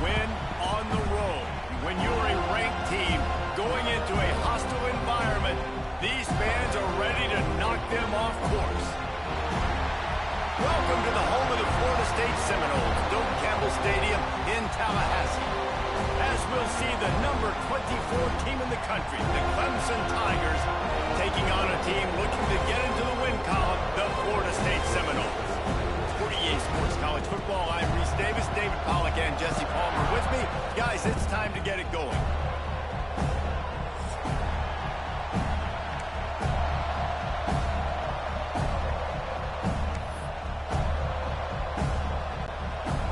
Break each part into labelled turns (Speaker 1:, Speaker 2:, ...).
Speaker 1: win on the road. When you're a ranked team going into a hostile environment, these fans are ready to knock them off course. Welcome to the home of the Florida State Seminoles, Doak Campbell Stadium in Tallahassee. As we'll see the number 24 team in the country, the Clemson Tigers, taking on a team looking to get into the win column, the Florida State Seminoles. For EA Sports College Football, I'm Reese Davis, David Pollack, and Jesse Palmer with me. Guys, it's time to get it going.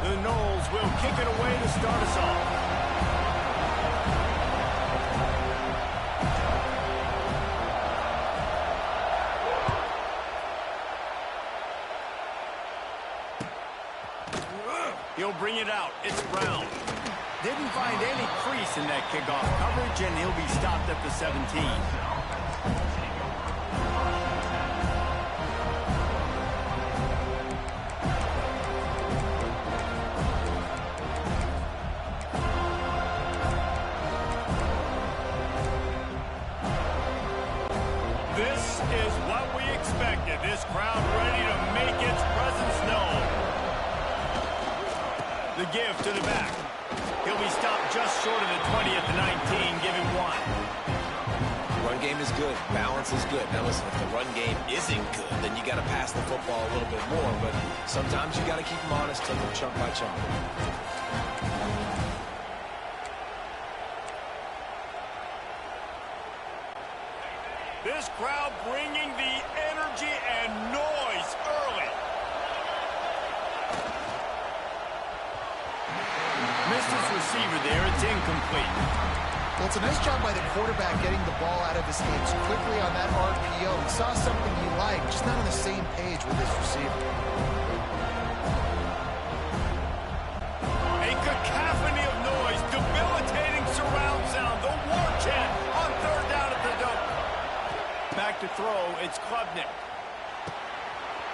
Speaker 1: The Noles will kick it away to start us off. He'll bring it out. It's Brown. Didn't find any crease in that kickoff coverage, and he'll be stopped at the 17. This is what we expected. This crowd ready to make its presence known. The give to the back. He'll be stopped just short of the 20 at the 19, giving one.
Speaker 2: Run game is good. Balance is good. Now listen, if the run game isn't good, then you got to pass the football a little bit more. But sometimes you got to keep them honest, take them chunk by chunk.
Speaker 1: This crowd bringing the energy and noise early. Missed his receiver there. It's incomplete.
Speaker 3: Well, it's a nice job by the quarterback getting the ball out of his hands quickly on that RPO. He saw something he liked, just not on the same page with his receiver.
Speaker 1: A cacophony of noise, debilitating surround sound, the war chant on third down at the Doak. Back to throw, it's Klubnik.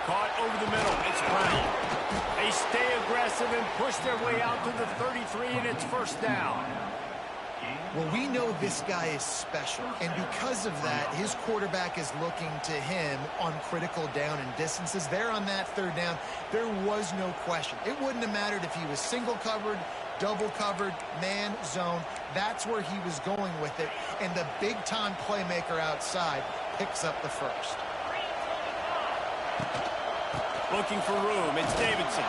Speaker 1: Caught over the middle, it's Brown. They stay aggressive and push their way out to the 33, and it's first down.
Speaker 3: Well, we know this guy is special, and because of that, his quarterback is looking to him on critical down and distances. There on that third down, there was no question. It wouldn't have mattered if he was single covered, double covered, man, zone. That's where he was going with it, and the big-time playmaker outside picks up the first.
Speaker 1: Looking for room, it's Davidson.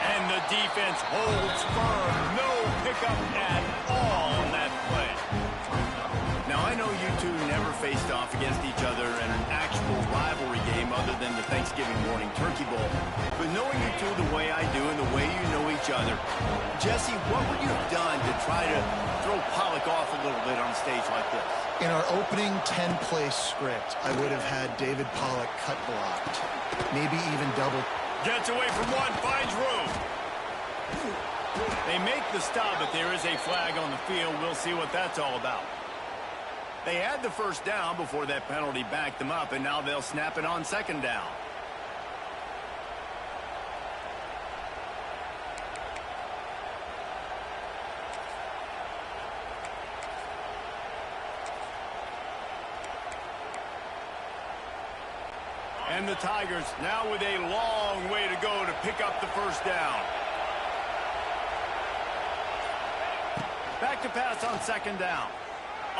Speaker 1: And the defense holds firm. No pickup at all on that play. Now, I know you two never faced off against each other in an actual rivalry game other than the Thanksgiving morning Turkey Bowl. But knowing you two the way I do and the way you know each other, Jesse, what would you have done to try to throw Pollack off a little bit on a stage like this?
Speaker 3: In our opening 10-play script, I would have had David Pollack cut blocked. Maybe even double.
Speaker 1: Gets away from one, finds room. They make the stop, but there is a flag on the field. We'll see what that's all about. They had the first down before that penalty backed them up, and now they'll snap it on second down. And the Tigers now with a long way to go to pick up the first down. Back to pass on second down.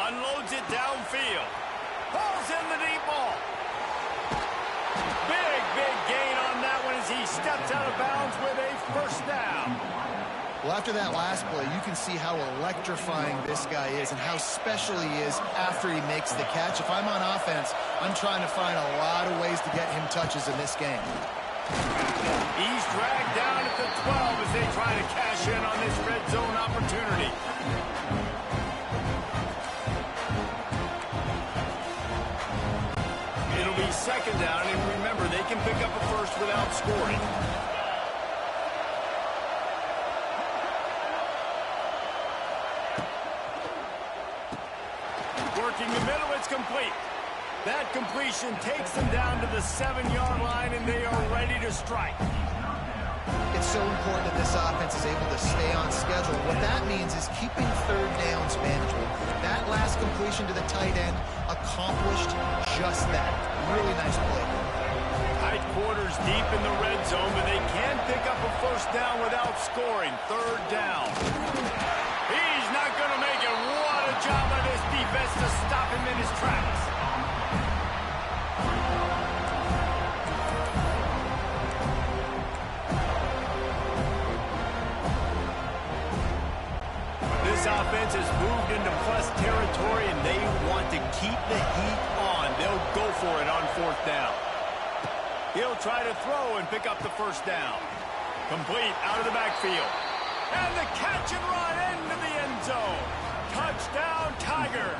Speaker 1: Unloads it downfield. Pulls in the deep ball. Big gain on that one as he steps out of bounds with a first down.
Speaker 3: Well, after that last play, you can see how electrifying this guy is and how special he is after he makes the catch. If I'm on offense, I'm trying to find a lot of ways to get him touches in this game.
Speaker 1: He's dragged down at the 12 as they try to cash in on this red zone opportunity. It'll be second down, and remember, they can pick up a first without scoring. Working the middle, it's complete. That completion takes them down to the 7-yard line, and they are ready to strike.
Speaker 3: It's it's so important that this offense is able to stay on schedule. What that means is keeping third downs manageable. That last completion to the tight end accomplished just that. Really nice play.
Speaker 1: Tight quarters deep in the red zone, but they can pick up a first down without scoring. Third down. He's not going to make it. What a job by this defense to stop him in his tracks. This offense has moved into plus territory, and they want to keep the heat on. They'll go for it on fourth down. He'll try to throw and pick up the first down. Complete out of the backfield. And the catch and run into the end zone. Touchdown, Tigers.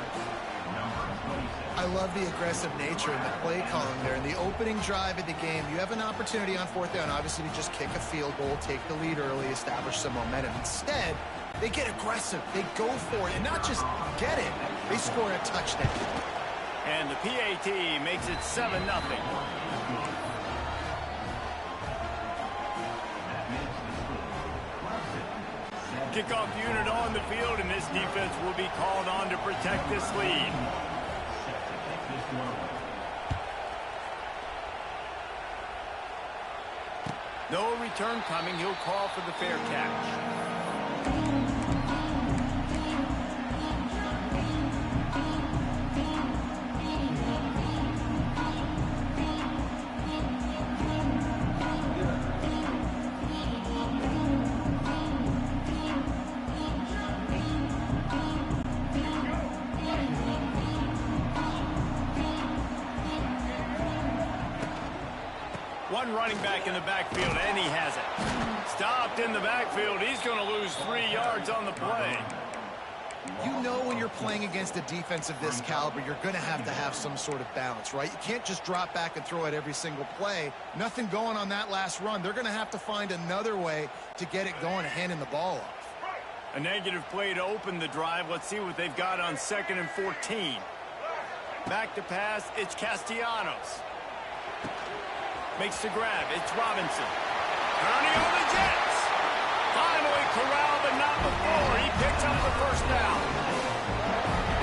Speaker 3: I love the aggressive nature in the play calling there. In the opening drive of the game, you have an opportunity on fourth down, obviously, to just kick a field goal, take the lead early, establish some momentum. Instead, they get aggressive. They go for it. And not just get it, they score a touchdown.
Speaker 1: And the PAT makes it 7-0. Kickoff unit on the field, and this defense will be called on to protect this lead. No return coming. He'll call for the fair catch. One running back in the backfield, and he has it. Stopped in the backfield. He's going to lose 3 yards on the play.
Speaker 3: You know when you're playing against a defense of this caliber, you're going to have some sort of balance, right? You can't just drop back and throw it every single play. Nothing going on that last run. They're going to have to find another way to get it going and handing the ball off.
Speaker 1: A negative play to open the drive. Let's see what they've got on 2nd and 14. Back to pass. It's Castellanos. Makes the grab. It's Robinson. Turning on the Jets. Finally corralled, but not before. He picks up the first down.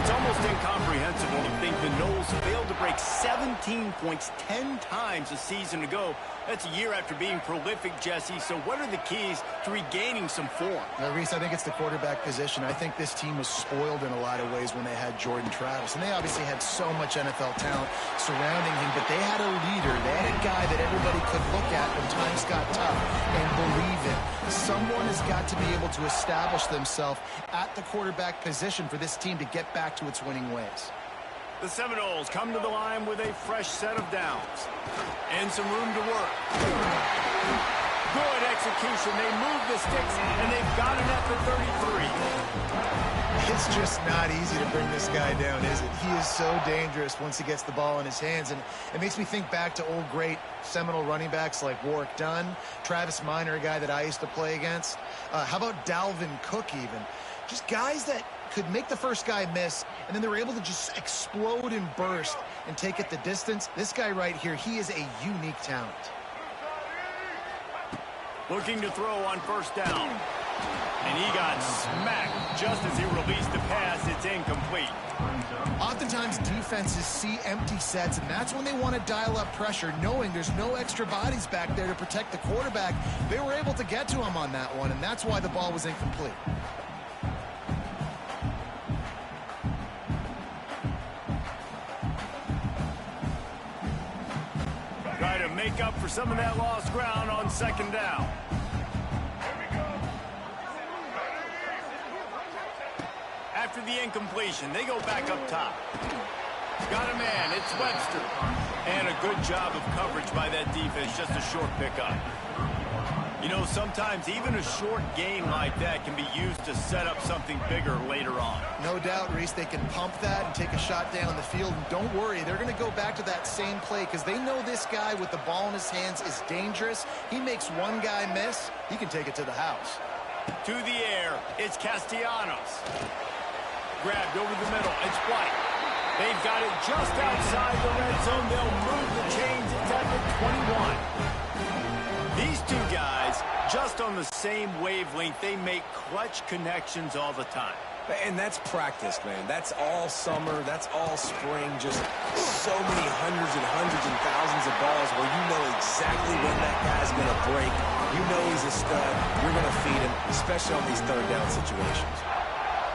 Speaker 1: It's almost incomprehensible to think the Noles failed to break 17 points 10 times a season ago. That's a year after being prolific, Jesse. So what are the keys to regaining some form?
Speaker 3: Reese, I think it's the quarterback position. I think this team was spoiled in a lot of ways when they had Jordan Travis. And they obviously had so much NFL talent surrounding him, but they had a leader. They had a guy that everybody could look at when times got tough and believe in. Someone has got to be able to establish themselves at the quarterback position for this team to get back to its winning ways.
Speaker 1: The Seminoles come to the line with a fresh set of downs and some room to work. Good execution. They move the sticks, and they've got it at the 33.
Speaker 3: It's just not easy to bring this guy down, is it? He is so dangerous once he gets the ball in his hands, and it makes me think back to old great Seminole running backs like Warwick Dunn, Travis Minor, a guy that I used to play against. How about Dalvin Cook even? Just guys that could make the first guy miss, and then they were able to just explode and burst and take it the distance. This guy right here, he is a unique talent.
Speaker 1: Looking to throw on first down. And he got smacked just as he released the pass. It's incomplete.
Speaker 3: Oftentimes defenses see empty sets, and that's when they want to dial up pressure, knowing there's no extra bodies back there to protect the quarterback. They were able to get to him on that one, and that's why the ball was incomplete.
Speaker 1: Try to make up for some of that lost ground on second down. After the incompletion, they go back up top. Got a man, it's Webster. And a good job of coverage by that defense, just a short pickup. You know, sometimes even a short gain like that can be used to set up something bigger later on.
Speaker 3: No doubt, Reese, they can pump that and take a shot down the field. And don't worry, they're going to go back to that same play because they know this guy with the ball in his hands is dangerous. He makes one guy miss, he can take it to the house.
Speaker 1: To the air, it's Castellanos. Grabbed over the middle, it's White. They've got it just outside the red zone. They'll move the chains. It's at the 21. These two guys just on the same wavelength. They make clutch connections all the time.
Speaker 2: And that's practice, man. That's all summer. That's all spring. Just so many hundreds and thousands of balls where you know exactly when that guy's going to break. You know he's a stud. You're going to feed him, especially on these third down situations.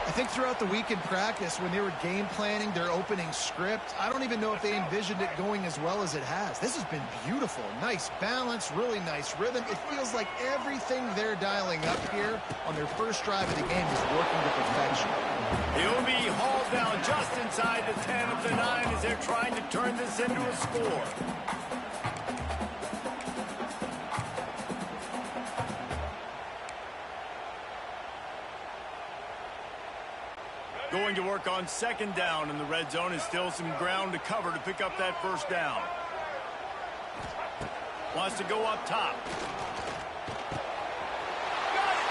Speaker 3: I think throughout the week in practice, when they were game planning their opening script, I don't even know if they envisioned it going as well as it has. This has been beautiful. Nice balance, really nice rhythm. It feels like everything they're dialing up here on their first drive of the game is working to perfection.
Speaker 1: He'll be hauled down just inside the 10 of the 9 as they're trying to turn this into a score. Going to work on second down in the red zone, and still some ground to cover to pick up that first down. Wants to go up top. Got it!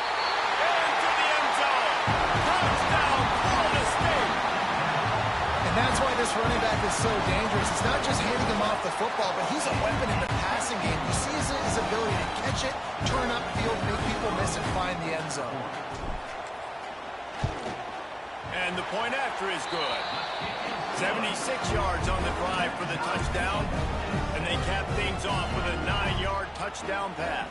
Speaker 1: Into the end zone. Touchdown, Florida State.
Speaker 3: And that's why this running back is so dangerous. It's not just handing him off the football, but he's a weapon in the passing game. You see his ability to catch it, turn upfield, make people miss, and find the end zone.
Speaker 1: And the point after is good. 76 yards on the drive for the touchdown. And they cap things off with a 9-yard touchdown pass.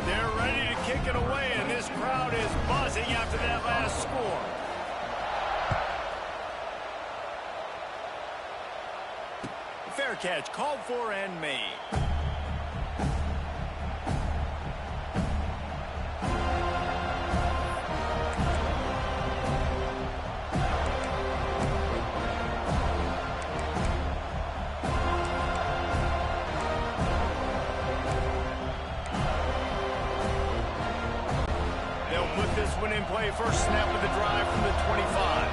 Speaker 1: They're ready to kick it away, and this crowd is buzzing after that last score. Fair catch called for and made. In play, first snap of the drive from the 25.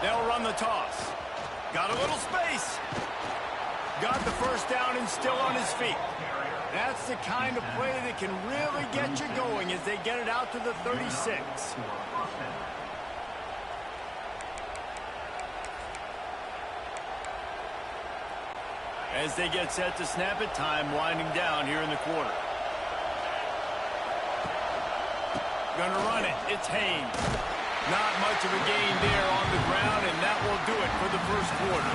Speaker 1: They'll run the toss. Got a little space. Got the first down and still on his feet. That's the kind of play that can really get you going as they get it out to the 36. As they get set to snap it, time winding down here in the quarter. Going to run it. It's Haynes. Not much of a gain there on the ground, and that will do it for the first quarter.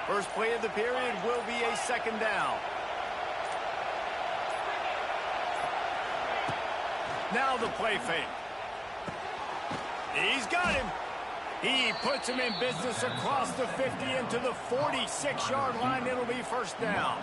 Speaker 1: First play of the period will be a second down. Now the play fake. He's got him. He puts him in business across the 50 into the 46-yard line. It'll be first down.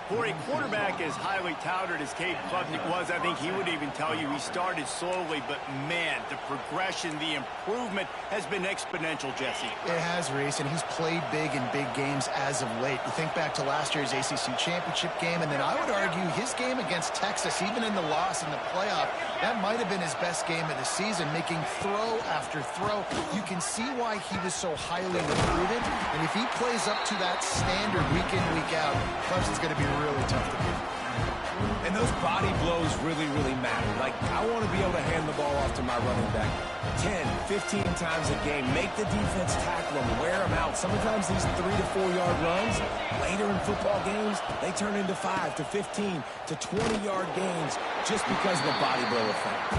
Speaker 1: For a quarterback as highly touted as Cade Klubnik was, I think he would even tell you he started slowly, but man, the progression, the improvement has been exponential, Jesse.
Speaker 3: It has, Reese, and he's played big in big games as of late. You think back to last year's ACC championship game, and then I would argue his game against Texas, even in the loss in the playoff, that might have been his best game of the season, making throw after throw. You can see why he was so highly recruited, and if he plays up to that standard week in, week out, Clemson's going to be really tough to beat.
Speaker 2: And those body blows really, really matter. Like, I want to be able to hand the ball off to my running back 10, 15 times a game. Make the defense tackle them, wear them out. Sometimes these 3 to 4 yard runs, later in football games, they turn into 5 to 15 to 20-yard gains just because of the body blow effect.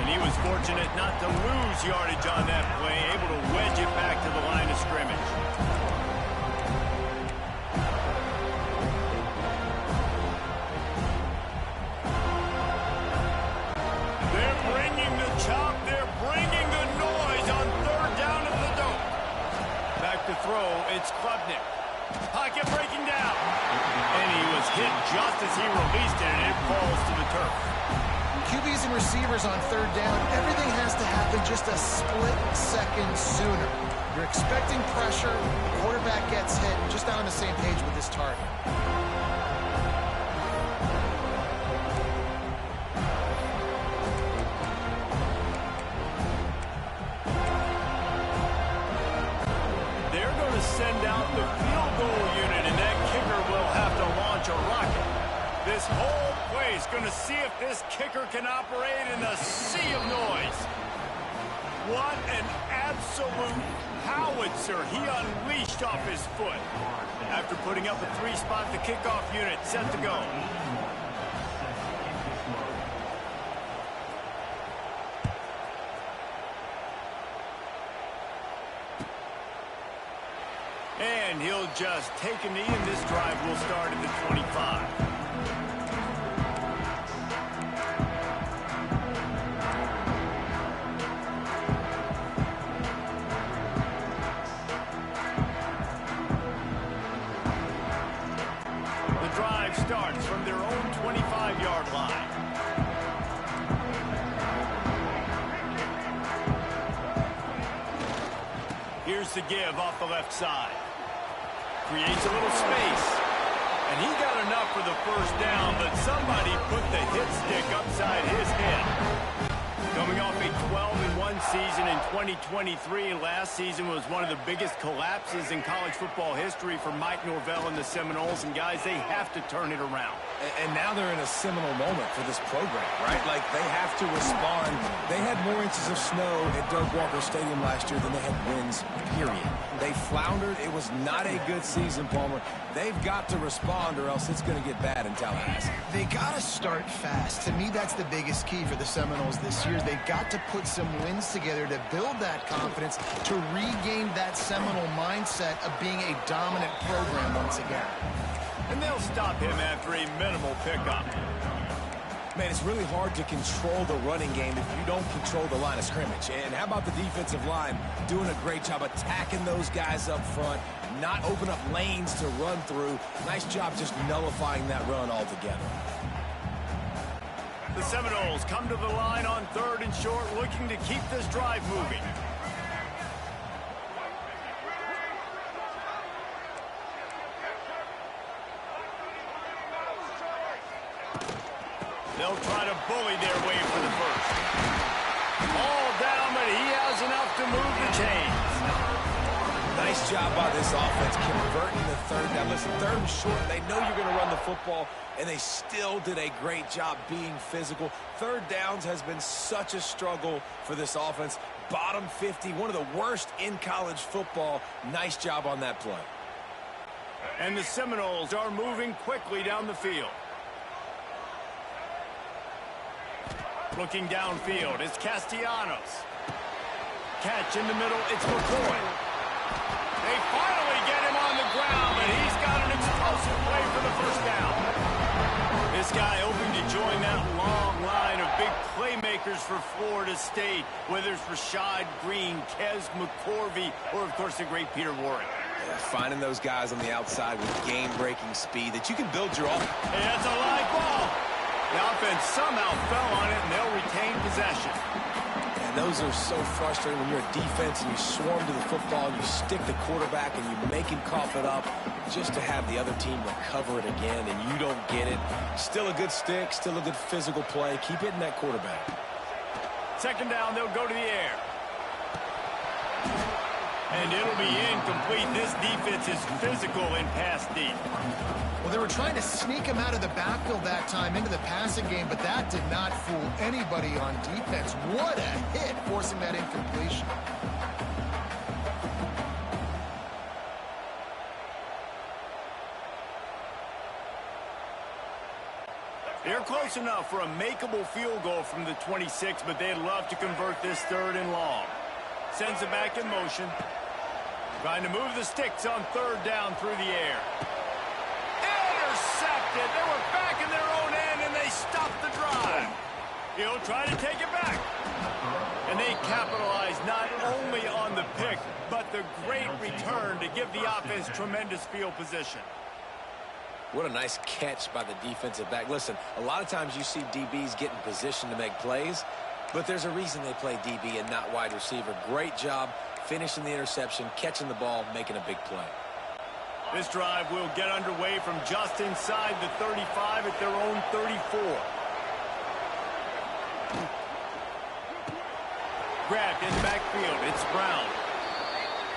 Speaker 1: And he was fortunate not to lose yardage on that play, able to wedge it back to the line of scrimmage. It's Klubnik. Pocket breaking down. And he was hit just as he released it, and it falls to the turf.
Speaker 3: QBs and receivers on third down, everything has to happen just a split second sooner. You're expecting pressure, the quarterback gets hit, just not on the same page with his target.
Speaker 1: They're going to send out the field goal unit, and that kicker will have to launch a rocket. This whole play is going to see if this kicker can operate in a sea of noise. What an absolute howitzer he unleashed off his foot. After putting up a three-spot, the kickoff unit set to go. And he'll just take a knee, and this drive will start at the 25. Starts from their own 25-yard line. Here's the give off the left side. Creates a little space. And he got enough for the first down, but somebody put the hit stick upside his head. Coming off a 12-1 season in 2023, last season was one of the biggest collapses in college football history for Mike Norvell and the Seminoles. And, guys, they have to turn it around.
Speaker 2: And now they're in a seminal moment for this program, right? Like, they have to respond. They had more inches of snow at Doak Walker Stadium last year than they had wins, period. They floundered. It was not a good season, Palmer. They've got to respond or else it's going to get bad in Tallahassee.
Speaker 3: They got to start fast. To me, that's the biggest key for the Seminoles this year. They've got to put some wins together to build that confidence, to regain that Seminole mindset of being a dominant program once again.
Speaker 1: And they'll stop him after a minimal pickup.
Speaker 2: Man, it's really hard to control the running game if you don't control the line of scrimmage. And how about the defensive line doing a great job attacking those guys up front, not open up lanes to run through. Nice job just nullifying that run altogether.
Speaker 1: The Seminoles come to the line on 3rd and short, looking to keep this drive moving. They'll try to bully their way for the first. All down, but he has enough to move the chains.
Speaker 2: Nice job by this offense converting the third down. Listen, 3rd and short, they know you're going to run the football, and they still did a great job being physical. 3rd downs has been such a struggle for this offense. Bottom 50, one of the worst in college football. Nice job on that play.
Speaker 1: And the Seminoles are moving quickly down the field. Looking downfield is Castellanos. Catch in the middle, it's McCoy. They finally get him on the ground, and he's got an explosive play for the first down. This guy hoping to join that long line of big playmakers for Florida State, whether it's Rashad Green, Kez McCorvey, or, of course, the great Peter Warren.
Speaker 2: Yeah, finding those guys on the outside with game-breaking speed that you can build your offense.
Speaker 1: Hey, that's a live ball. The offense somehow fell on it, and they'll retain possession.
Speaker 2: And those are so frustrating when you're a defense and you swarm to the football, you stick the quarterback, and you make him cough it up just to have the other team recover it again, and you don't get it. Still a good stick, still a good physical play. Keep hitting that quarterback.
Speaker 1: 2nd down, they'll go to the air. And it'll be incomplete. This defense is physical in pass deep.
Speaker 3: Well, they were trying to sneak him out of the backfield that time into the passing game, but that did not fool anybody on defense. What a hit, forcing that incompletion.
Speaker 1: They're close enough for a makeable field goal from the 26, but they'd love to convert this 3rd and long. Sends it back in motion. Trying to move the sticks on 3rd down through the air. Intercepted. They were back in their own end, and they stopped the drive. He'll try to take it back. And they capitalize not only on the pick, but the great return to give the offense tremendous field position.
Speaker 2: What a nice catch by the defensive back. Listen, a lot of times you see DBs get in position to make plays, but there's a reason they play DB and not wide receiver. Great job finishing the interception, catching the ball, making a big play.
Speaker 1: This drive will get underway from just inside the 35 at their own 34. Grabbed in the backfield. It's Brown.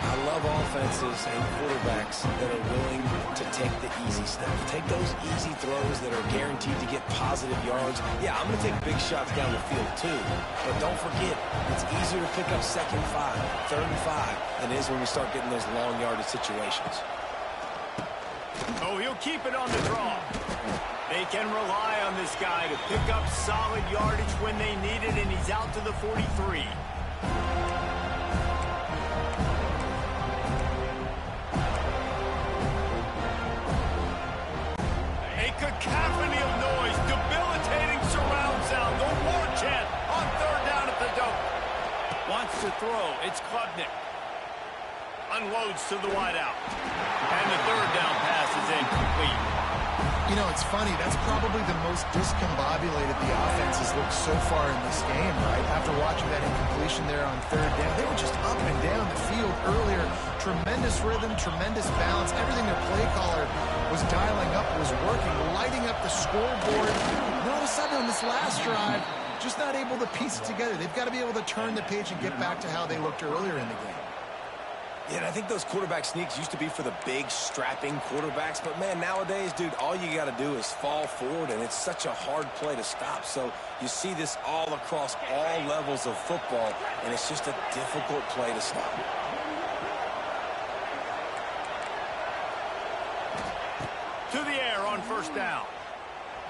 Speaker 2: I love offenses and quarterbacks that are willing to take the easy stuff. Take those easy throws that are guaranteed to get positive yards. Yeah, I'm going to take big shots down the field too. But don't forget, it's easier to pick up 2nd and 5, 3rd and 5 than it is when we start getting those long yardage situations.
Speaker 1: Oh, he'll keep it on the draw. They can rely on this guy to pick up solid yardage when they need it, and he's out to the 43. Cacophony of noise, debilitating surround sound, the war chant on 3rd down at the dope. Wants to throw, it's Klubnik. Unloads to the wideout. And the 3rd down pass is incomplete.
Speaker 3: You know, it's funny, that's probably the most discombobulated the offense has looked so far in this game, right? After watching that incompletion there on 3rd down, they were just up and down the field earlier. Tremendous rhythm, tremendous balance. Everything their play caller was dialing up was working, lighting up the scoreboard. And all of a sudden on this last drive, just not able to piece it together. They've got to be able to turn the page and get back to how they looked earlier in the game.
Speaker 2: Yeah, and I think those quarterback sneaks used to be for the big, strapping quarterbacks. But, man, nowadays, dude, all you got to do is fall forward, and it's such a hard play to stop. So you see this all across all levels of football, and it's just a difficult play to stop.
Speaker 1: To the air on 1st down.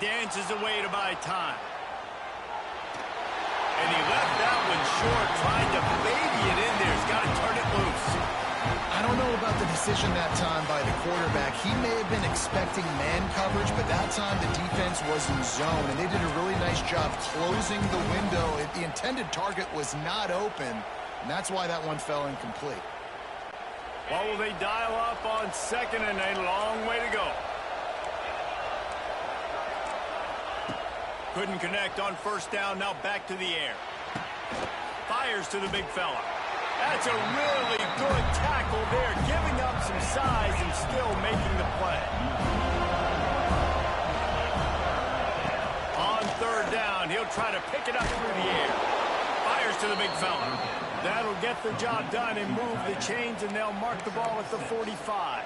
Speaker 1: Dances away to buy time. And he left that one short, trying to baby it in there. He's got to turn it loose.
Speaker 3: I don't know about the decision that time by the quarterback. He may have been expecting man coverage, but that time the defense was in zone, and they did a really nice job closing the window. The intended target was not open, and that's why that one fell incomplete.
Speaker 1: What will they dial up on 2nd and a long way to go? Couldn't connect on 1st down, now back to the air. Fires to the big fella. That's a really good tackle there, giving up some size and still making the play. On 3rd down, he'll try to pick it up through the air. Fires to the big fella. That'll get the job done and move the chains, and they'll mark the ball at the 45.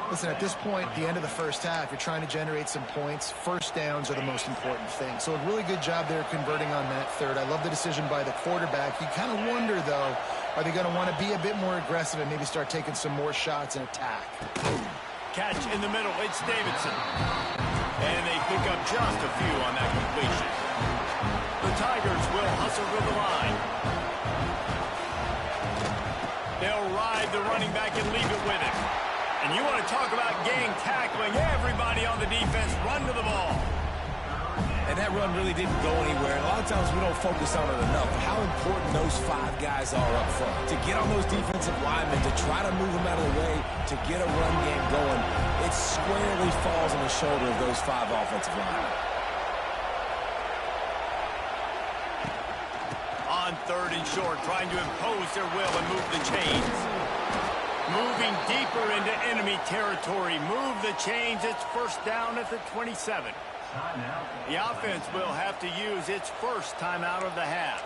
Speaker 3: Listen, at this point, the end of the 1st half, you're trying to generate some points. 1st downs are the most important thing. So a really good job there converting on that 3rd. I love the decision by the quarterback. You kind of wonder, though, are they going to want to be a bit more aggressive and maybe start taking some more shots and attack?
Speaker 1: Catch in the middle. It's Davidson. And they pick up just a few on that completion. The Tigers will hustle to the line. They'll ride the running back and leave it with him. And you want to talk about gang tackling. Everybody on the defense run to the ball.
Speaker 2: And that run really didn't go anywhere. A lot of times we don't focus on it enough. How important those 5 guys are up front. To get on those defensive linemen, to try to move them out of the way, to get a run game going, it squarely falls on the shoulder of those 5 offensive linemen.
Speaker 1: On 3rd and short, trying to impose their will and move the chains. Moving deeper into enemy territory. Move the chains. It's 1st down at the 27. The offense will have to use its 1st timeout of the half.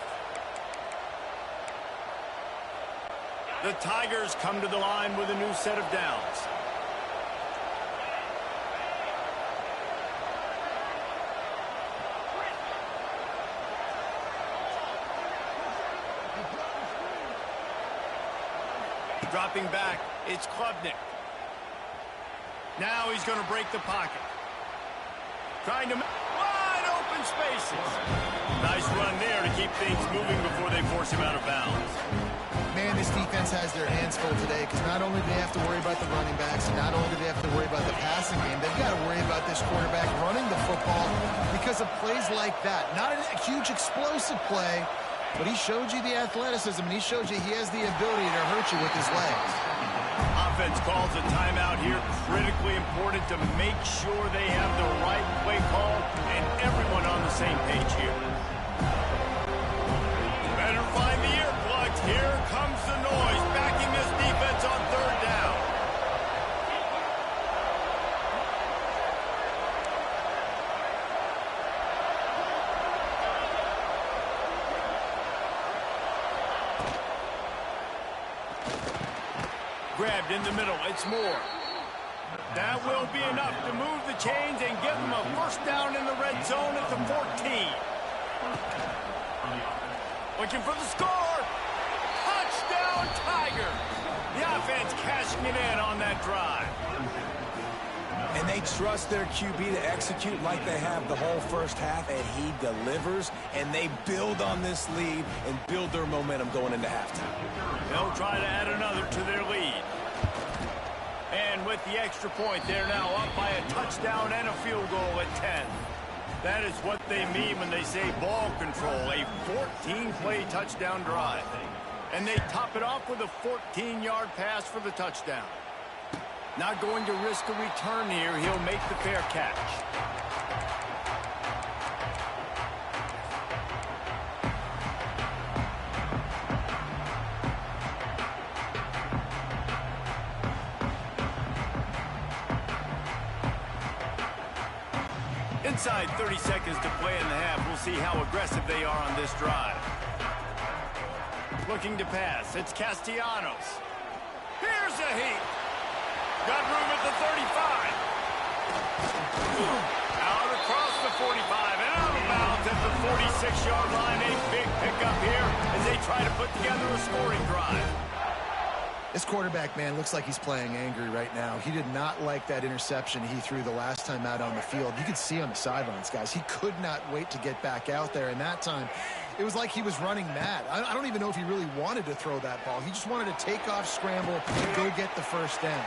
Speaker 1: The Tigers come to the line with a new set of downs. Dropping back, it's Klubnik. Now he's going to break the pocket. Trying to wide open spaces. Nice run there to keep things moving before they force him out of bounds.
Speaker 3: Man, this defense has their hands full today because not only do they have to worry about the running backs, and not only do they have to worry about the passing game, they've got to worry about this quarterback running the football because of plays like that. Not a huge explosive play, but he showed you the athleticism, and he showed you he has the ability to hurt you with his legs.
Speaker 1: Offense calls a timeout here. Critically important to make sure they have the right play call and everyone on the same page here. Better find the earplugs. Here comes the noise, backing this defense on third down. Grabbed in the middle, it's Moore. That will be enough to move the chains and give them a first down in the red zone at the 14. Looking for the score. Touchdown, Tiger. The offense cashing it in on that drive.
Speaker 2: And they trust their QB to execute like they have the whole first half, and he delivers, and they build on this lead and build their momentum going into halftime.
Speaker 1: They'll try to add another to their lead. And with the extra point, they're now up by a touchdown and a field goal at 10. That is what they mean when they say ball control, a 14-play touchdown drive. And they top it off with a 14-yard pass for the touchdown. Not going to risk a return here. He'll make the fair catch. Inside 30 seconds to play in the half. We'll see how aggressive they are on this drive. Looking to pass. It's Castellanos. Here's a heat. Got room at the 35. Out across the 45 and out of bounds at the 46-yard line. A big pickup here as they try to put together a scoring drive.
Speaker 3: This quarterback, man, looks like he's playing angry right now. He did not like that interception he threw the last time out on the field. You could see on the sidelines, guys. He could not wait to get back out there. And that time, it was like he was running mad. I don't even know if he really wanted to throw that ball. He just wanted to take off, scramble, and go get the first down.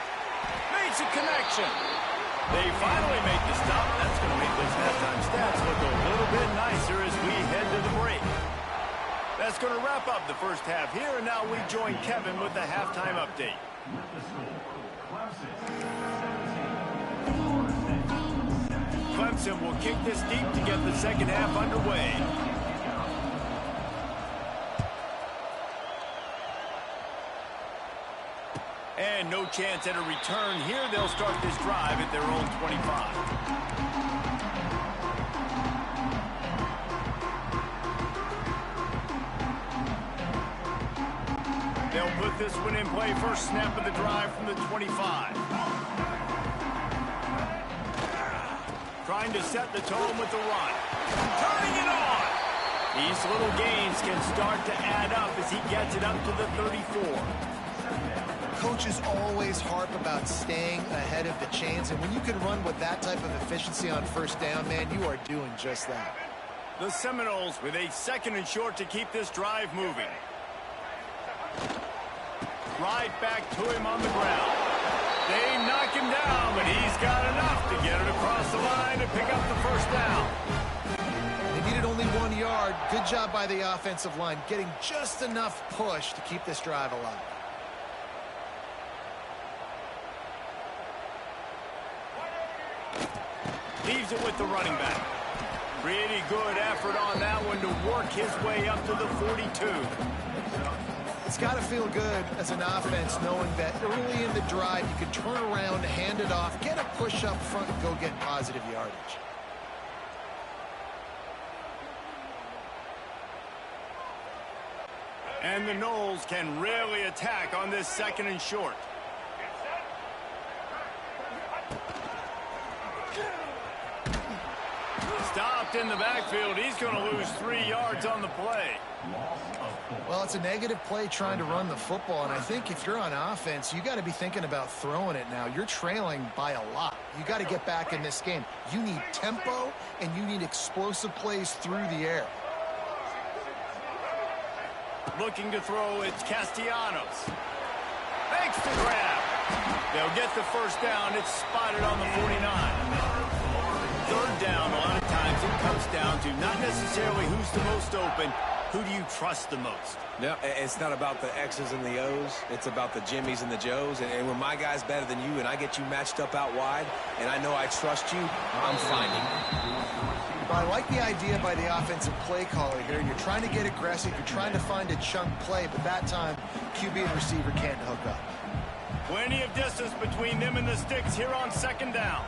Speaker 1: Makes a connection. They finally make the stop. That's going to make those halftime stats look a little bit nicer as we head to the break. That's going to wrap up the first half here, and now we join Kevin with the halftime update. Clemson will kick this deep to get the second half underway. And no chance at a return here. They'll start this drive at their own 25. They'll put this one in play. First snap of the drive from the 25. Trying to set the tone with the run. Turning it on. These little gains can start to add up as he gets it up to the 34.
Speaker 3: Coaches always harp about staying ahead of the chains, and when you can run with that type of efficiency on first down, man, you are doing just that.
Speaker 1: The Seminoles with a second and short to keep this drive moving. Right back to him on the ground. They knock him down, but he's got enough to get it across the line to pick up the first down.
Speaker 3: They needed only 1 yard. Good job by the offensive line, getting just enough push to keep this drive alive.
Speaker 1: Leaves it with the running back. Pretty good effort on that one to work his way up to the 42.
Speaker 3: It's got to feel good as an offense knowing that early in the drive you can turn around, hand it off, get a push up front, and go get positive yardage.
Speaker 1: And the Noles can really attack on this second and short. Stopped in the backfield. He's going to lose 3 yards on the play.
Speaker 3: Well, it's a negative play trying to run the football, and I think if you're on offense, you got to be thinking about throwing it now. You're trailing by a lot. You got to get back in this game. You need tempo, and you need explosive plays through the air.
Speaker 1: Looking to throw, it's Castellanos. Makes the grab. They'll get the first down. It's spotted on the 49. Third down, a lot of times it comes down to not necessarily who's the most open, who do you trust the most?
Speaker 2: No, it's not about the X's and the O's. It's about the Jimmys and the Joes. And when my guy's better than you and I get you matched up out wide and I know I trust you, I'm finding you.
Speaker 3: Well, I like the idea by the offensive play caller here. You're trying to get aggressive. You're trying to find a chunk play, but that time, QB and receiver can't hook up.
Speaker 1: Plenty of distance between them and the sticks here on second down.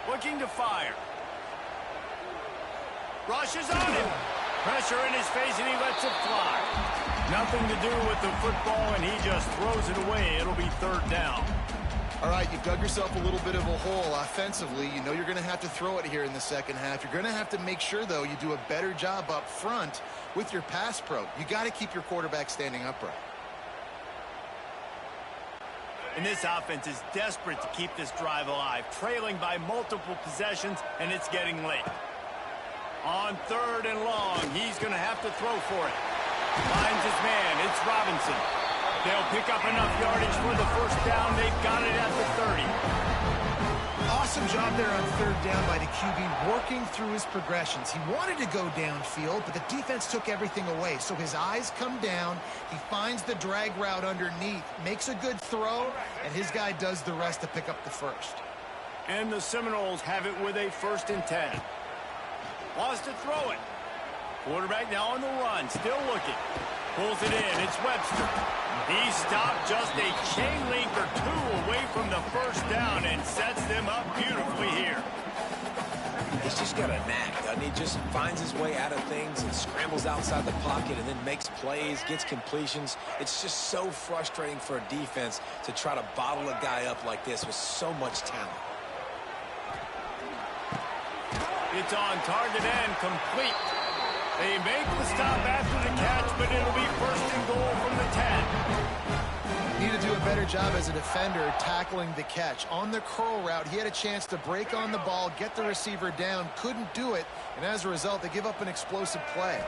Speaker 1: Looking to fire. Rushes on him. Pressure in his face, and he lets it fly. Nothing to do with the football, and he just throws it away. It'll be third down.
Speaker 3: All right, you've dug yourself a little bit of a hole offensively. You know you're going to have to throw it here in the second half. You're going to have to make sure, though, you do a better job up front with your pass pro. You got to keep your quarterback standing upright.
Speaker 1: And this offense is desperate to keep this drive alive, trailing by multiple possessions, and it's getting late. On third and long, he's going to have to throw for it. Finds his man. It's Robinson. They'll pick up enough yardage for the first down. They've got it at the 30.
Speaker 3: Awesome job there on third down by the QB, working through his progressions. He wanted to go downfield, but the defense took everything away. So his eyes come down. He finds the drag route underneath, makes a good throw, and his guy does the rest to pick up the first.
Speaker 1: And the Seminoles have it with a 1st and 10. Wants to throw it. Quarterback now on the run, still looking. Pulls it in. It's Webster. He stopped just a chain link or two away from the first down and sets them up beautifully here.
Speaker 2: He's just got a knack, doesn't he? Just finds his way out of things and scrambles outside the pocket and then makes plays, gets completions. It's just so frustrating for a defense to try to bottle a guy up like this with so much talent.
Speaker 1: It's on target and complete. They make the stop after the catch, but it'll be 1st and goal from the 10.
Speaker 3: Need to do a better job as a defender tackling the catch. On the curl route, he had a chance to break on the ball, get the receiver down, couldn't do it, and as a result, they give up an explosive play.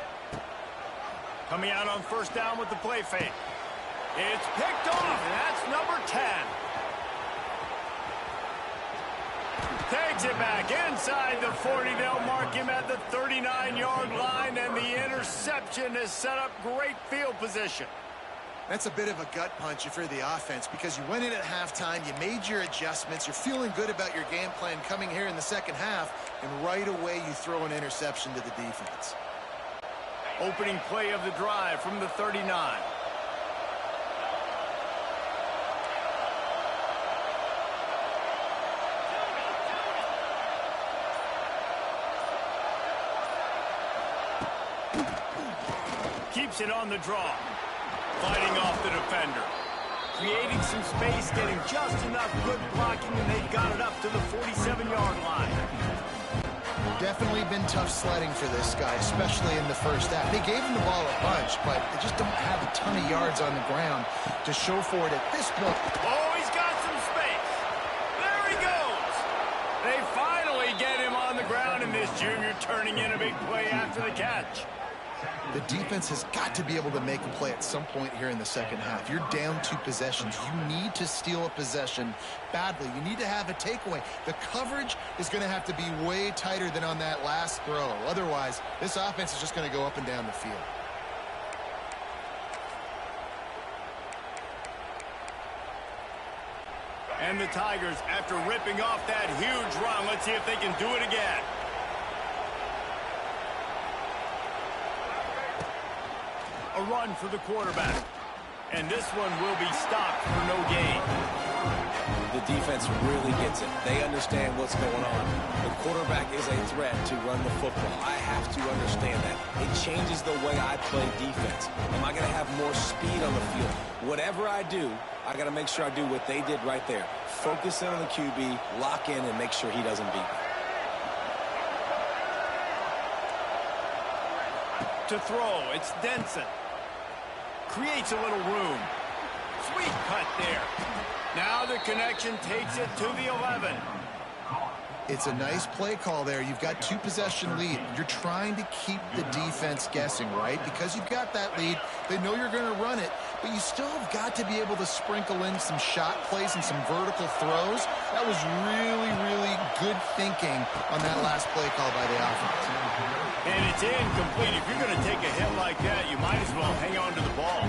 Speaker 1: Coming out on 1st down with the play fake. It's picked off, and that's number 10. Takes it back inside the 40. They'll mark him at the 39-yard line, and the interception has set up great field position.
Speaker 3: That's a bit of a gut punch if you're the offense because you went in at halftime, you made your adjustments, you're feeling good about your game plan coming here in the second half, and right away you throw an interception to the defense.
Speaker 1: Opening play of the drive from the 39. Keeps it on the draw. Fighting off the defender. Creating some space, getting just enough good blocking, and they've got it up to the 47-yard line.
Speaker 3: Definitely been tough sledding for this guy, especially in the first half. They gave him the ball a bunch, but they just don't have a ton of yards on the ground to show for it at this point.
Speaker 1: Oh, he's got some space. There he goes. They finally get him on the ground, and this junior turning in a big play after the catch.
Speaker 3: The defense has got to be able to make a play at some point here in the second half. You're down 2 possessions. You need to steal a possession badly. You need to have a takeaway. The coverage is going to have to be way tighter than on that last throw. Otherwise, this offense is just going to go up and down the field.
Speaker 1: And the Tigers, after ripping off that huge run, let's see if they can do it again. A run for the quarterback. And this one will be stopped for no gain.
Speaker 2: The defense really gets it. They understand what's going on. The quarterback is a threat to run the football. I have to understand that. It changes the way I play defense. Am I going to have more speed on the field? Whatever I do, I got to make sure I do what they did right there. Focus in on the QB, lock in, and make sure he doesn't beat me.
Speaker 1: To throw, it's Denson. Creates a little room. Sweet cut there. Now the connection takes it to the 11.
Speaker 3: It's a nice play call there. You've got 2 possession lead. You're trying to keep the defense guessing, right? Because you've got that lead. They know you're going to run it. but you still have got to be able to sprinkle in some shot plays and some vertical throws. That was really, really good thinking on that last play call by the offense.
Speaker 1: And it's incomplete. If you're going to take a hit like that, you might as well hang on to the ball.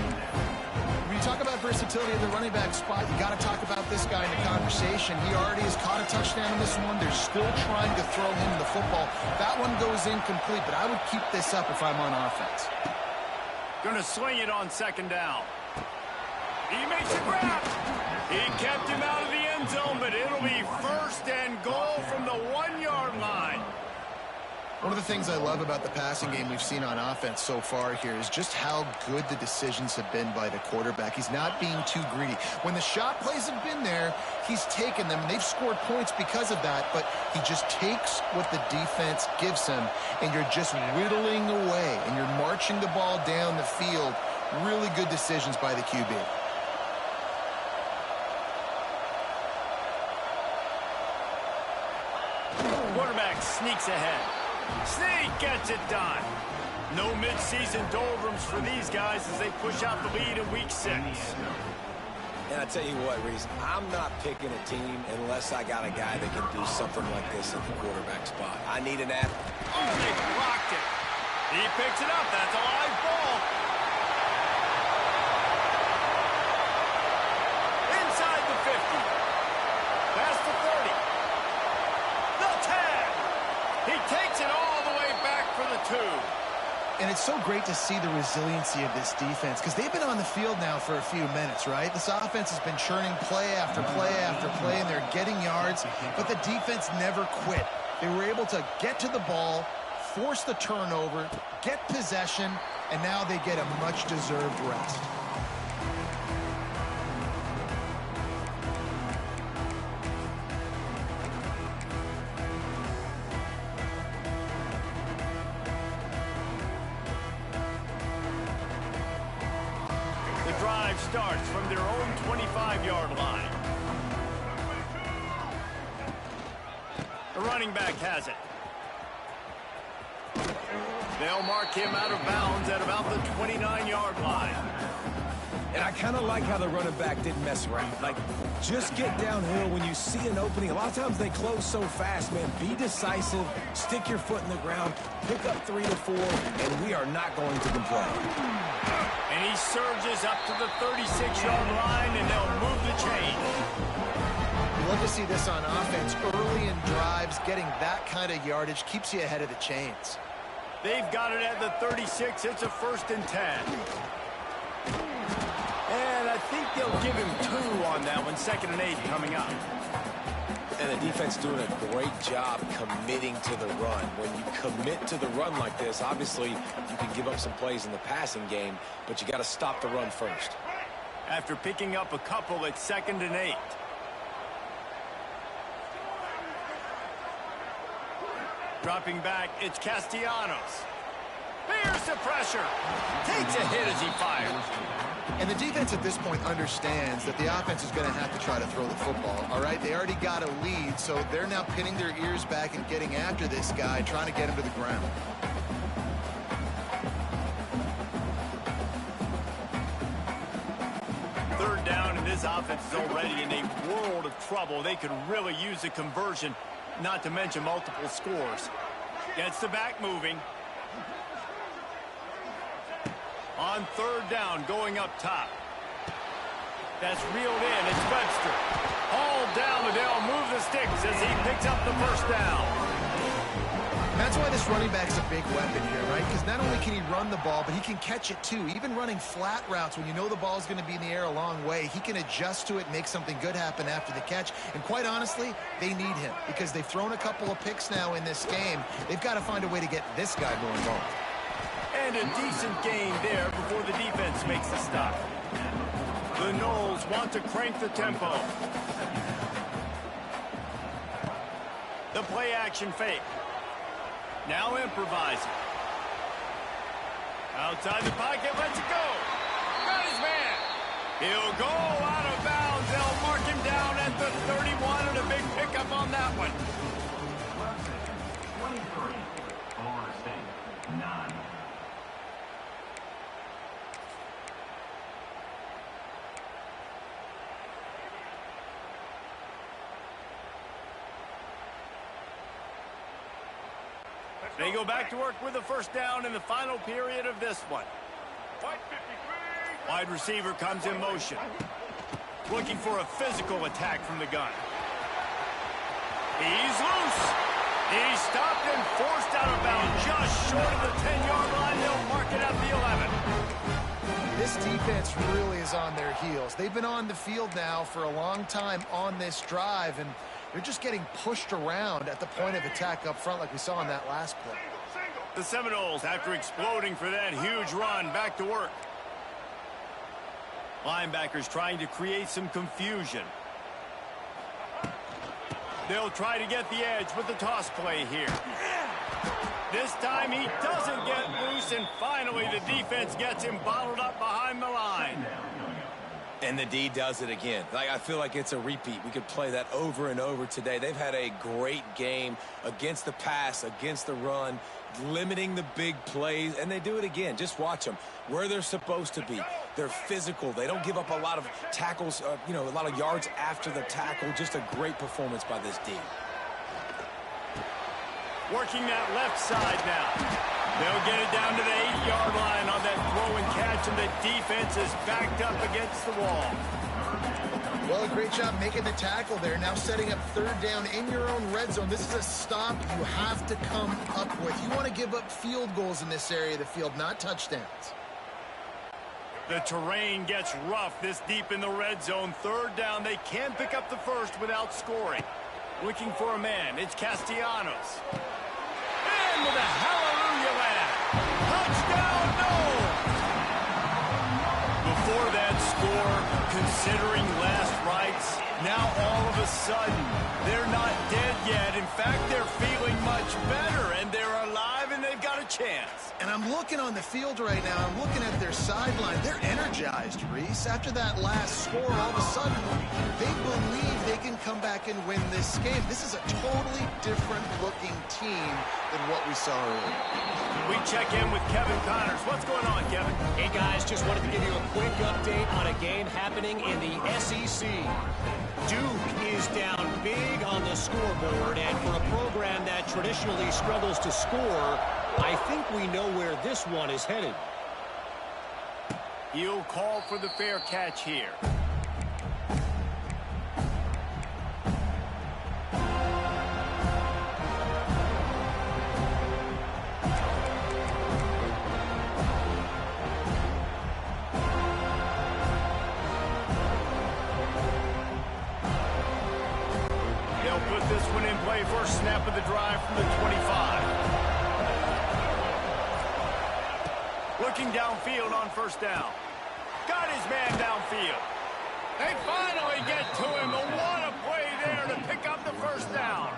Speaker 3: When you talk about versatility in the running back spot, you got to talk about this guy in the conversation. He already has caught a touchdown in this one. They're still trying to throw him the football. That one goes incomplete, but I would keep this up if I'm on offense.
Speaker 1: Going to swing it on second down. He makes a grab. He kept him out of the end zone, but it'll be first and goal from the 1-yard line.
Speaker 3: One of the things I love about the passing game we've seen on offense so far here is just how good the decisions have been by the quarterback. He's not being too greedy. When the shot plays have been there, he's taken them, and they've scored points because of that, but he just takes what the defense gives him, and you're just whittling away, and you're marching the ball down the field. Really good decisions by the QB.
Speaker 1: Quarterback sneaks ahead. Sneak gets it done. No midseason doldrums for these guys as they push out the lead in week 6.
Speaker 2: And I tell you what, Reese, I'm not picking a team unless I got a guy that can do something like this at the quarterback spot. I need an athlete.
Speaker 1: Oh, they blocked it. He picks it up. That's a live ball. Inside the 50. Past the 30. The 10. He takes it all the way back for the 2.
Speaker 3: And it's so great to see the resiliency of this defense because they've been on the field now for a few minutes, right? This offense has been churning play after play after play, and they're getting yards, but the defense never quit. They were able to get to the ball, force the turnover, get possession, and now they get a much-deserved rest.
Speaker 1: Starts from their own 25-yard line. The running back has it. They'll mark him out of bounds at about the 29-yard line.
Speaker 2: And I kind of like how the running back didn't mess around. Like, just get downhill when you see an opening. A lot of times they close so fast, man. Be decisive, stick your foot in the ground, pick up 3 to 4, and we are not going to complain.
Speaker 1: And he surges up to the 36-yard line, and they'll move the chain.
Speaker 3: You love to see this on offense. Early in drives, getting that kind of yardage keeps you ahead of the chains.
Speaker 1: They've got it at the 36. It's a 1st and 10. And I think they'll give him 2 on that one. 2nd and 8 coming up.
Speaker 2: And the defense doing a great job committing to the run. When you commit to the run like this, obviously you can give up some plays in the passing game, but you got to stop the run first.
Speaker 1: After picking up a couple at 2nd and 8. Dropping back, it's Castellanos. Bears the pressure. Takes a hit as he fires.
Speaker 3: And the defense at this point understands that the offense is going to have to try to throw the football, all right? They already got a lead, so they're now pinning their ears back and getting after this guy, trying to get him to the ground.
Speaker 1: Third down, and this offense is already in a world of trouble. They could really use a conversion, not to mention multiple scores. Gets the back moving. On 3rd down, going up top. That's reeled in. It's Webster. Hauled down, and they'll move the sticks as he picks up the 1st down.
Speaker 3: That's why this running back's a big weapon here, right? Because not only can he run the ball, but he can catch it too. Even running flat routes when you know the ball's going to be in the air a long way, he can adjust to it, make something good happen after the catch. And quite honestly, they need him because they've thrown a couple of picks now in this game. They've got to find a way to get this guy more involved.
Speaker 1: And a decent gain there before the defense makes the stop. The Knowles want to crank the tempo. The play action fake. Now improvising. Outside the pocket, lets it go. Got his man. He'll go out of bounds. They'll mark him down at the 31 and a big pickup on that one.
Speaker 4: 23, Florida State, 9.
Speaker 1: They go back to work with a first down in the final period of this one. Wide receiver comes in motion. Looking for a physical attack from the gun. He's loose. He's stopped and forced out of bounds just short of the 10-yard line. They'll mark it at the 11.
Speaker 3: This defense really is on their heels. They've been on the field now for a long time on this drive, and they're just getting pushed around at the point of attack up front like we saw in that last play.
Speaker 1: The Seminoles, after exploding for that huge run, back to work. Linebackers trying to create some confusion. They'll try to get the edge with the toss play here. This time he doesn't get loose, and finally the defense gets him bottled up behind the line.
Speaker 2: And the D does it again. I feel like it's a repeat. We could play that over and over today. They've had a great game against the pass, against the run, limiting the big plays, and they do it again. Just watch them where they're supposed to be. They're physical. They don't give up a lot of tackles, a lot of yards after the tackle. Just a great performance by this D.
Speaker 1: Working that left side now. They'll get it down to the 8-yard line on that throw and catch, and the defense is backed up against the wall.
Speaker 3: Well, a great job making the tackle there. Now setting up third down in your own red zone. This is a stop you have to come up with. You want to give up field goals in this area of the field, not touchdowns.
Speaker 1: The terrain gets rough this deep in the red zone. Third down, they can't pick up the first without scoring. Looking for a man, it's Castellanos. And with a hallelujah land. Touchdown, no! Before that score, considering last rites, now all of a sudden, they're not dead yet. In fact, they're feeling much better, and they're alive, and they've got a chance.
Speaker 3: And I'm looking on the field right now. I'm looking at their sideline. They're energized, Reese. After that last score, all of a sudden, they believe they can come back and win this game. This is a totally different-looking team than what we saw earlier.
Speaker 1: We check in with Kevin Connors. What's going on, Kevin?
Speaker 5: Hey, guys, just wanted to give you a quick update on a game happening in the SEC. Duke is down big on the scoreboard, and for a program that traditionally struggles to score, I think we know where this one is headed.
Speaker 1: He'll call for the fair catch here. They'll put this one in play. First snap of the drive from the 25. Looking downfield on first down. Got his man downfield. They finally get to him. What a play there to pick up the first down.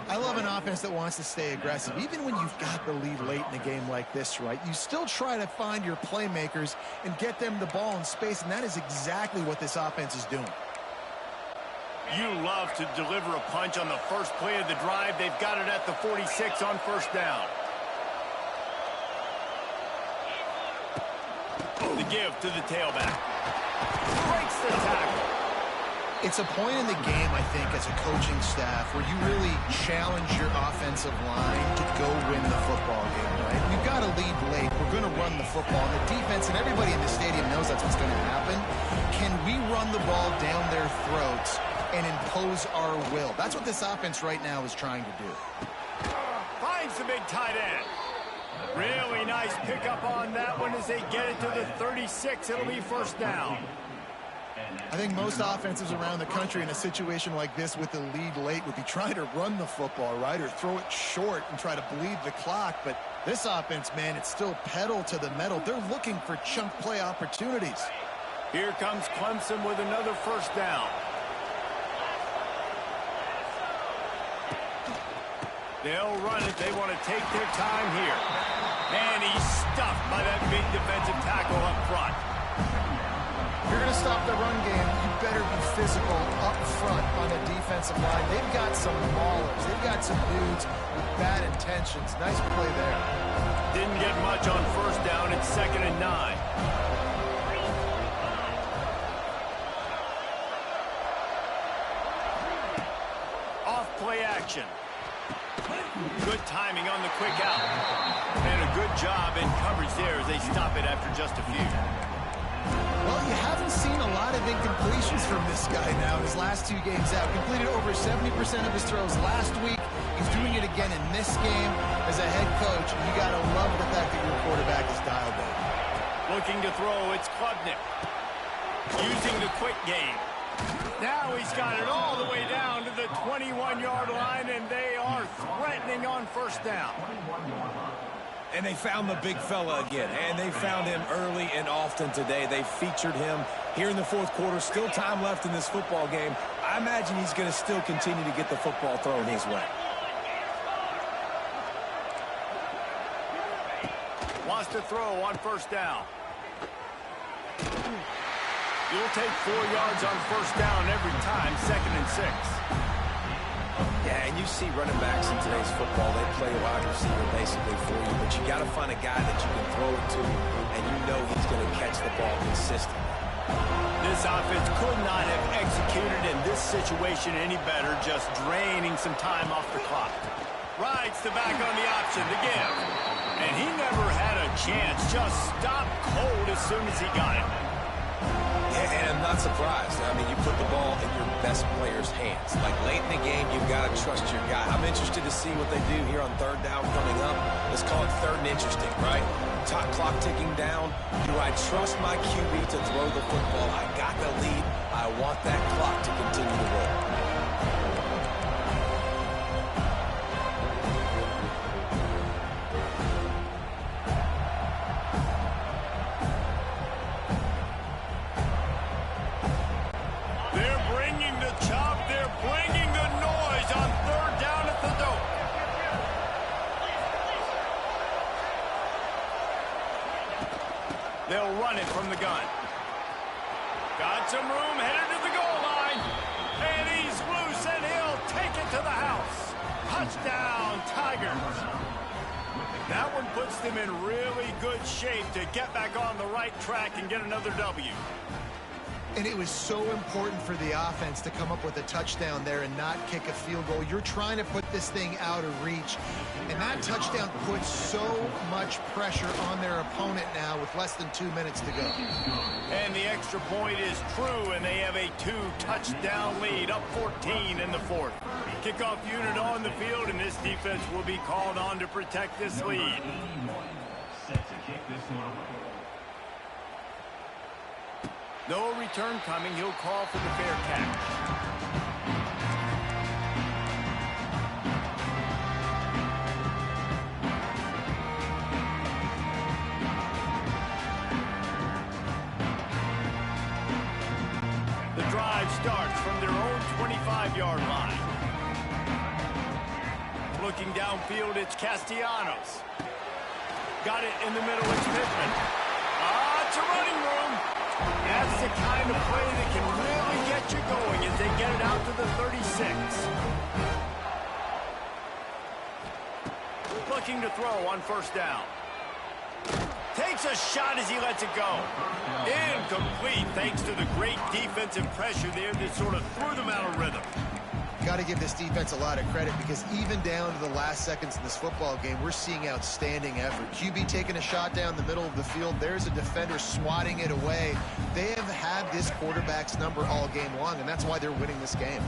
Speaker 3: I love an offense that wants to stay aggressive. Even when you've got the lead late in a game like this, right, you still try to find your playmakers and get them the ball in space, and that is exactly what this offense is doing.
Speaker 1: You love to deliver a punch on the first play of the drive. They've got it at the 46 on first down. The give to the tailback. Breaks the tackle.
Speaker 3: It's a point in the game, I think, as a coaching staff where you really challenge your offensive line to go win the football game, right? We've got to lead late. We're going to run the football. And the defense and everybody in the stadium knows that's what's going to happen. Can we run the ball down their throats and impose our will? That's what this offense right now is trying to do.
Speaker 1: Finds the big tight end. Really nice pickup on that one as they get it to the 36. It'll be first down.
Speaker 3: I think most offenses around the country in a situation like this with the lead late would be trying to run the football, right, or throw it short and try to bleed the clock. But this offense, man, it's still pedal to the metal. They're looking for chunk play opportunities.
Speaker 1: Here comes Clemson with another first down. They'll run it. They want to take their time here. Man, he's stuffed by that big defensive tackle up front.
Speaker 3: If you're going to stop the run game, you better be physical up front on the defensive line. They've got some maulers. They've got some dudes with bad intentions. Nice play there.
Speaker 1: Didn't get much on first down. It's 2nd and 9. Off play action. Good timing on the quick out. And a good job in coverage there as they stop it after just a few.
Speaker 3: Well, you haven't seen a lot of incompletions from this guy now. His last 2 games out, completed over 70% of his throws last week. He's doing it again in this game. As a head coach, you got to love the fact that your quarterback is dialed in.
Speaker 1: Looking to throw, it's Klubnik. Using the quick game. Now he's got it all the way down to the 21-yard line, and they are threatening on first down.
Speaker 2: And they found the big fella again, and they found him early and often today. They featured him here in the fourth quarter. Still time left in this football game. I imagine he's going to still continue to get the football thrown his way.
Speaker 1: Wants to throw on first down. You'll take 4 yards on first down every time, 2nd and 6.
Speaker 2: Yeah, and you see running backs in today's football, they play wide receiver basically for you, but you got to find a guy that you can throw it to, and you know he's going to catch the ball consistently.
Speaker 1: This offense could not have executed in this situation any better, just draining some time off the clock. Rides the back on the option to give. And he never had a chance, just stopped cold as soon as he got it.
Speaker 2: Yeah, and I'm not surprised. I mean, you put the ball in your best player's hands. Like, late in the game, you've got to trust your guy. I'm interested to see what they do here on third down coming up. Let's call it third and interesting, right? Top clock ticking down. Do I trust my QB to throw the football? I got the lead. I want that clock to continue to roll.
Speaker 1: They'll run it from the gun. Got some room, headed to the goal line. And he's loose, and he'll take it to the house. Touchdown, Tigers. That one puts them in really good shape to get back on the right track and get another W.
Speaker 3: And it was so important for the offense to come up with a touchdown there and not kick a field goal. You're trying to put this thing out of reach. And that touchdown puts so much pressure on their opponent now with less than 2 minutes to go.
Speaker 1: And the extra point is true, and they have a 2-touchdown lead, up 14 in the fourth. Kickoff unit on the field, and this defense will be called on to protect this lead.
Speaker 4: Set to kick this one away.
Speaker 1: No return coming. He'll call for the fair catch. The drive starts from their own 25-yard line. Looking downfield, it's Castellanos. Got it in the middle, it's Pittman. It's a running room. That's the kind of play that can really get you going as they get it out to the 36. Looking to throw on first down. Takes a shot as he lets it go. Incomplete thanks to the great defensive pressure there that sort of threw them out of rhythm.
Speaker 3: Got to give this defense a lot of credit because even down to the last seconds of this football game, we're seeing outstanding effort. QB taking a shot down the middle of the field. There's a defender swatting it away. They have had this quarterback's number all game long, and that's why they're winning this game.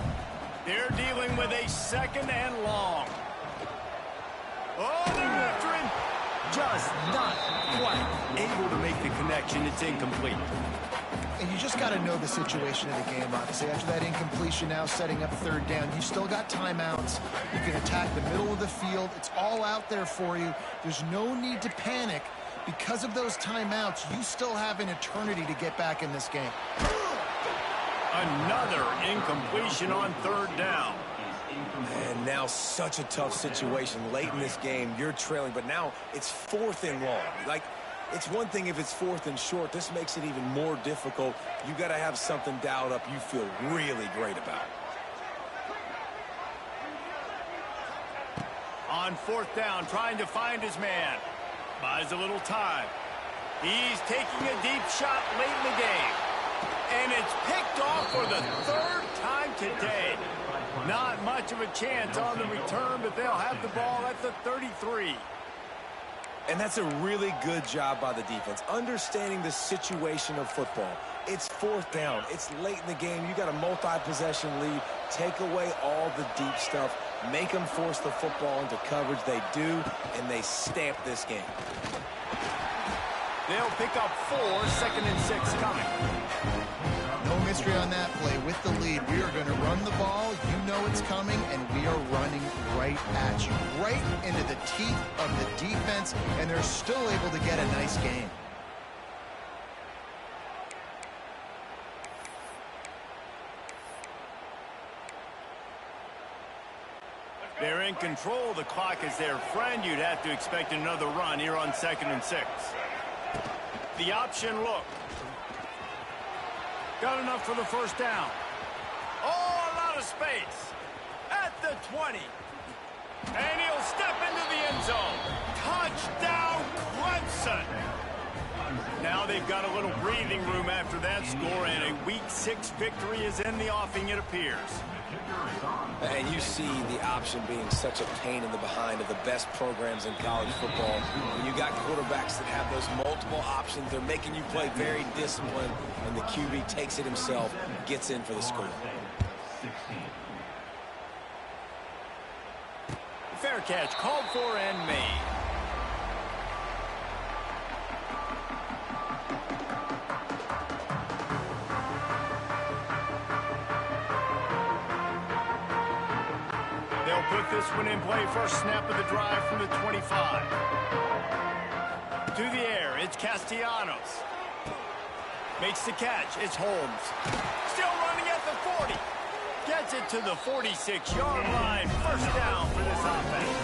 Speaker 1: They're dealing with a 2nd and long. Oh, they're after him. Just not quite able to make the connection. It's incomplete.
Speaker 3: And you just got to know the situation of the game, obviously. After that incompletion now setting up third down, you still got timeouts. You can attack the middle of the field. It's all out there for you. There's no need to panic. Because of those timeouts, you still have an eternity to get back in this game.
Speaker 1: Another incompletion on third down.
Speaker 2: And now such a tough situation. Late in this game, you're trailing, but now it's 4th and long. Like, it's one thing if it's 4th and short. This makes it even more difficult. You got to have something dialed up you feel really great about.
Speaker 1: On 4th down, trying to find his man. Buys a little time. He's taking a deep shot late in the game. And it's picked off for the 3rd time today. Not much of a chance on the return, but they'll have the ball at the 33.
Speaker 2: And that's a really good job by the defense, understanding the situation of football. It's fourth down. It's late in the game. You got a multi-possession lead. Take away all the deep stuff. Make them force the football into coverage. They do, and they stamp this game.
Speaker 1: They'll pick up 4, 2nd and 6 coming.
Speaker 3: No mystery on that play. With the lead, we are going to run the ball. You know it's coming, and we are running right at you, right into the teeth of the defense, and they're still able to get a nice gain.
Speaker 1: They're in control. The clock is their friend. You'd have to expect another run here on 2nd and 6. The option look. Got enough for the first down. Oh, a lot of space. At the 20. And he'll step into the end zone. Touchdown, Clemson. Now they've got a little breathing room after that score, and a Week 6 victory is in the offing, it appears.
Speaker 2: And you see the option being such a pain in the behind of the best programs in college football. When you got quarterbacks that have those multiple options, they're making you play very disciplined, and the QB takes it himself, gets in for the score.
Speaker 1: Fair catch, called for and made. They'll put this one in play. First snap of the drive from the 25. To the air, it's Castellanos. Makes the catch, it's Holmes. Still running at the 40. Gets it to the 46-yard line. First down for this offense.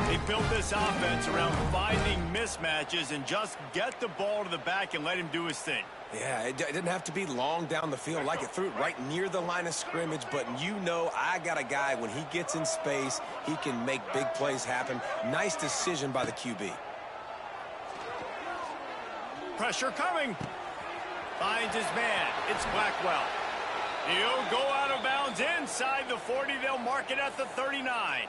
Speaker 1: They built this offense around finding mismatches and just get the ball to the back and let him do his thing.
Speaker 2: Yeah, it didn't have to be long down the field. Like it threw it right near the line of scrimmage, but you know I got a guy, when he gets in space, he can make big plays happen. Nice decision by the QB.
Speaker 1: Pressure coming. Finds his man. It's Blackwell. He'll go out of bounds inside the 40. They'll mark it at the 39.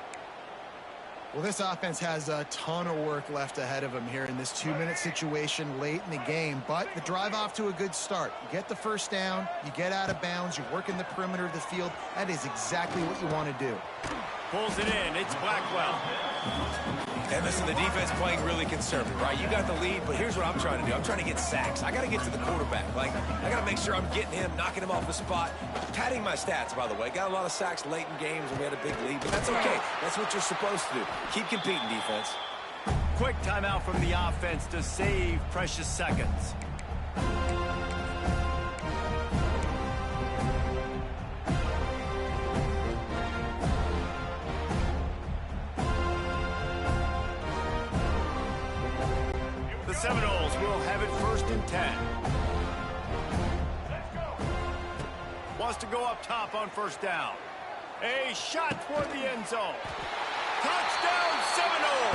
Speaker 3: Well, this offense has a ton of work left ahead of them here in this 2-minute situation late in the game, but the drive off to a good start. You get the first down, you get out of bounds, you're working the perimeter of the field. That is exactly what you want to do.
Speaker 1: Pulls it in. It's Blackwell.
Speaker 2: And listen, the defense playing really conservative, right? You got the lead, but here's what I'm trying to do. I'm trying to get sacks. I got to get to the quarterback. Like, I got to make sure I'm getting him, knocking him off the spot. Padding my stats, by the way. Got a lot of sacks late in games when we had a big lead, but that's okay. That's what you're supposed to do. Keep competing, defense.
Speaker 1: Quick timeout from the offense to save precious seconds. Seminoles will have it 1st and 10. Wants to go up top on first down. A shot toward the end zone. Touchdown Seminoles!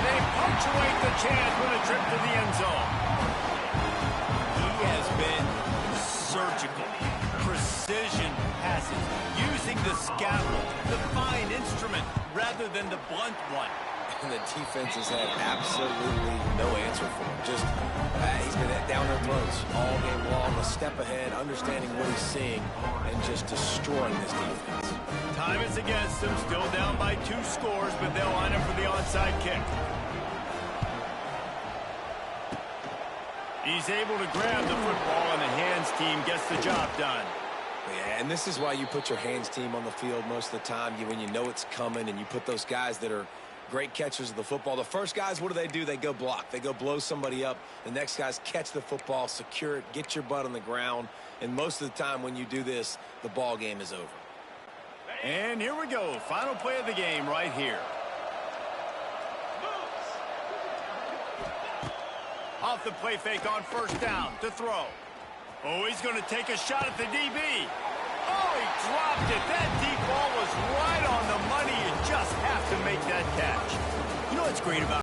Speaker 1: They punctuate the chance with a trip to the end zone. He has been surgical. Precision passes. Using the scaffold, the fine instrument, rather than the blunt one.
Speaker 2: And the defense has had absolutely no answer for him. Just, he's been down their throats all game long, a step ahead, understanding what he's seeing, and just destroying this defense.
Speaker 1: Time is against them, still down by 2 scores, but they'll line up for the onside kick. He's able to grab the football, and the hands team gets the job done.
Speaker 2: Yeah, and this is why you put your hands team on the field most of the time, when you know it's coming, and you put those guys that are great catchers of the football. The first guys, what do? They go block. They go blow somebody up. The next guys catch the football, secure it, get your butt on the ground. And most of the time when you do this, the ball game is over.
Speaker 1: And here we go. Final play of the game right here. Off the play fake on first down to throw. Oh, he's going to take a shot at the DB. Oh, he dropped it. That deep ball was right on the money. You just have to make that catch. You know what's great about